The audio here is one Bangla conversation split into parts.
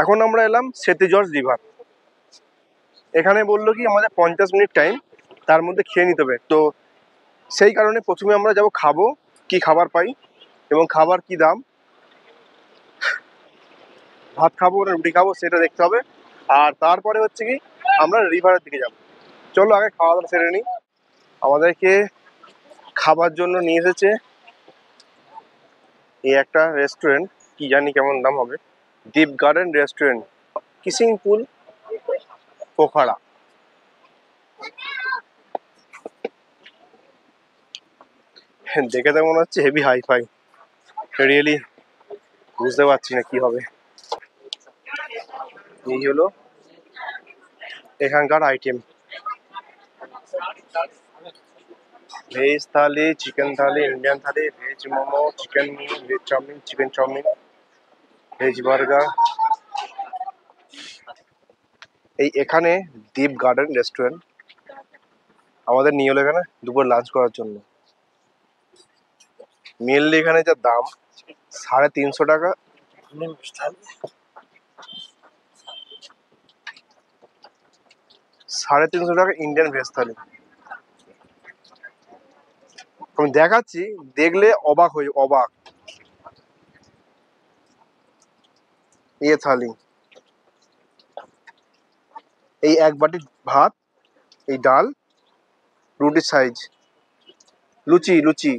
এখন আমরা এলাম সেতি জর্জ রিভার। এখানে বললো কি আমাদের 50 মিনিট টাইম, তার মধ্যে খেয়ে নিতে হবে। তো সেই কারণে প্রথমে আমরা যাব খাবো, কি খাবার পাই এবং খাবার কি দাম, ভাত খাবো না রুটি খাবো সেটা দেখতে হবে। আর তারপরে হচ্ছে কি আমরা রিভারের দিকে যাব। চলো আগে খাওয়া দাওয়া সেরে নিই। আমাদেরকে খাবার জন্য নিয়ে এসেছে এই একটা রেস্টুরেন্ট, কি জানি কেমন নাম হবে, ডিপ গার্ডেন রেস্টুরেন্ট, কিসিং পুল, পোখাড়া। দেখে তো মনে হচ্ছে হেভি হাই ফাই, রিয়েলি বুঝতে পারছি না কি হবে। এই হলো এখানকার item, veg thali, chicken thali, Indian thali, veg momo, chicken momo, veg chow mein, chicken chow mein, veg burger. এই এখানে ডিপ গার্ডেন রেস্টুরেন্ট আমাদের নিয়ে এলো এখানে দুপুর লাঞ্চ করার জন্য। মেনলি এখানে যা দাম 350 টাকা, 350 টাকা ইন্ডিয়ান ভেজ থালি। আমি দেখাচ্ছি, দেখলে অবাক হই, অবাক। এ থালি, এই এক বাটি ভাত, এই ডাল, রুটির সাইজ, লুচি লুচি,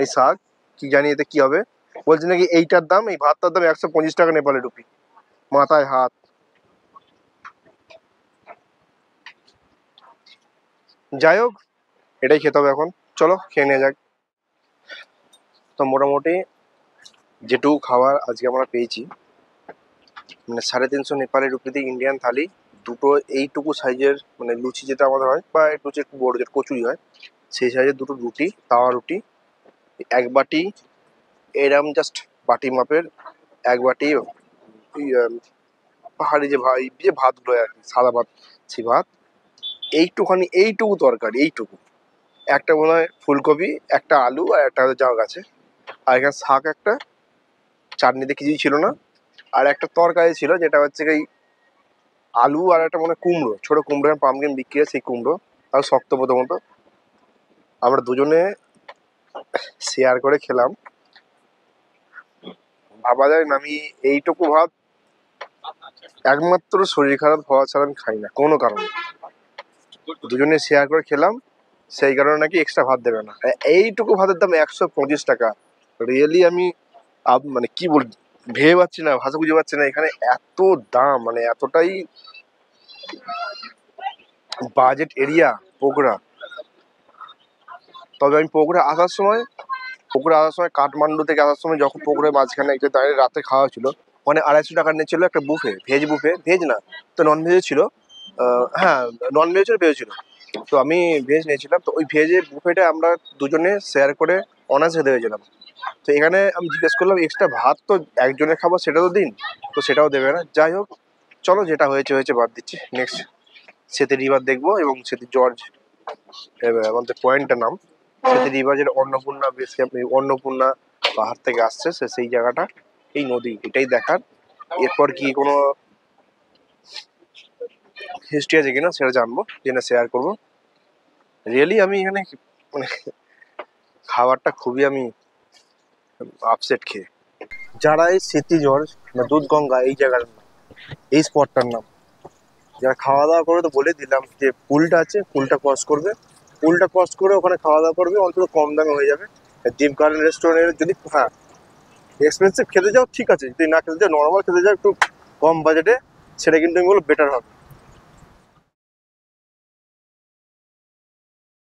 এই শাক, কি জানি এতে কি হবে। বলছে নাকি এইটার দাম, এই ভাতটার দাম 125 টাকা নেপালি রুপি। মাথায় হাত। যাই হোক, এটাই খেতে হবে এখন। চলো খেয়ে নেওয়া যাক। তো মোটামুটি যেটুকু খাবার আজকে আমরা পেয়েছি, মানে 350 নেপালি রুপিতে ইন্ডিয়ান থালি, দুটো এইটুকু সাইজের মানে লুচি যেটা আমাদের হয়, বা লুচি একটু বড় যেটা কচুরি হয় সেই সাইজের দুটো রুটি, তাওয়া রুটি, এক বাটি এরম জাস্ট বাটি মাপের এক বাটি পাহাড়ি যে ভাতগুলো আর কি, সাদা ভাত, সেই ভাত, এইটুখানি এইটুকু তরকারি, এইটুকু একটা মনে হয় ফুলকপি, একটা আলু আর একটা যাও গাছে, আর এখানে শাক একটা, চাটনিতে কিছুই ছিল না, আর একটা তরকারি ছিল যেটা হচ্ছে এই আলু আর একটা মনে হয় কুমড়ো, ছোট কুমড়ো, পামকিন বিক্রি হয় সেই কুমড়ো, আর শক্ত প্রথমত। আমরা দুজনে শেয়ার করে খেলাম। ভাবা যায় না, আমি এইটুকু ভাত একমাত্র শরীর খারাপ হওয়া ছাড়া আমি খাই না কোনো কারণে। দুজনে শেয়ার করে খেলাম, সেই কারণে নাকি এক্সট্রা ভাত দেবে না। এইটুকু ভাতের দাম 125 টাকা। রিয়েলি আমি মানে কি বল, ভেবে পাচ্ছি না, ভাষা খুঁজে পাচ্ছি না, এখানে এত দাম, মানে এতটাই বাজেট এরিয়া পোখরা। তবে আমি পোখরা আসার সময় কাঠমান্ডু থেকে আসার সময় যখন পোখরার মাঝখানে একটা দাঁড়িয়ে রাতে খাওয়া ছিল, ওখানে 250 টাকা নিয়েছিল একটা বুফে, ভেজ বুফে, ভেজ না তো নন ভেজও ছিল। হ্যাঁ, নন ভেজ ছিল, ভেজ ছিল। তো আমি ভেজ নিয়েছিলাম, তো ওই ভেজের বুফেটা আমরা দুজনে শেয়ার করে অনার্স খেতে হয়েছিলাম। তো এখানে আমি জিজ্ঞেস করলাম এক্সট্রা ভাত তো একজনের খাবার সেটা তো দিন, তো সেটাও দেবে না। যাই হোক, চলো যেটা হয়েছে হয়েছে, বাদ দিচ্ছি। নেক্সট সেতু রিভার দেখবো এবং সেতু জর্জ আমাদের পয়েন্টটার নাম সেতু রিভার, যেটা অন্নপূর্ণা বেস ক্যাম্প, অন্নপূর্ণা পাহাড় থেকে আসছে সেই জায়গাটা, এই নদী, এটাই দেখার। এরপর কি কোনো হিস্ট্রি আছে কিনা সেটা জানবো, জেনে শেয়ার করবো। রিয়েলি আমি এখানে মানে খাবারটা খুবই আমি আপসেট খেয়ে। যারা এই সেতু জর্জ বা দুধ গঙ্গা এই জায়গার নাম, এই স্পটটার নাম, যারা খাওয়া দাওয়া করে, তো বলে দিলাম যে পুলটা আছে, পুলটা ক্রস করবে, পুলটা ক্রস করে ওখানে খাওয়া দাওয়া করবে, অন্তত কম দামে হয়ে যাবে। ডিপ গার্ডেন রেস্টুরেন্টের যদি, হ্যাঁ, এক্সপেন্সিভ খেতে যাও ঠিক আছে, যদি না খেতে যাও, নর্মাল খেতে যাও একটু কম বাজেটে, সেটা কিন্তু আমি বলবো বেটার হবে।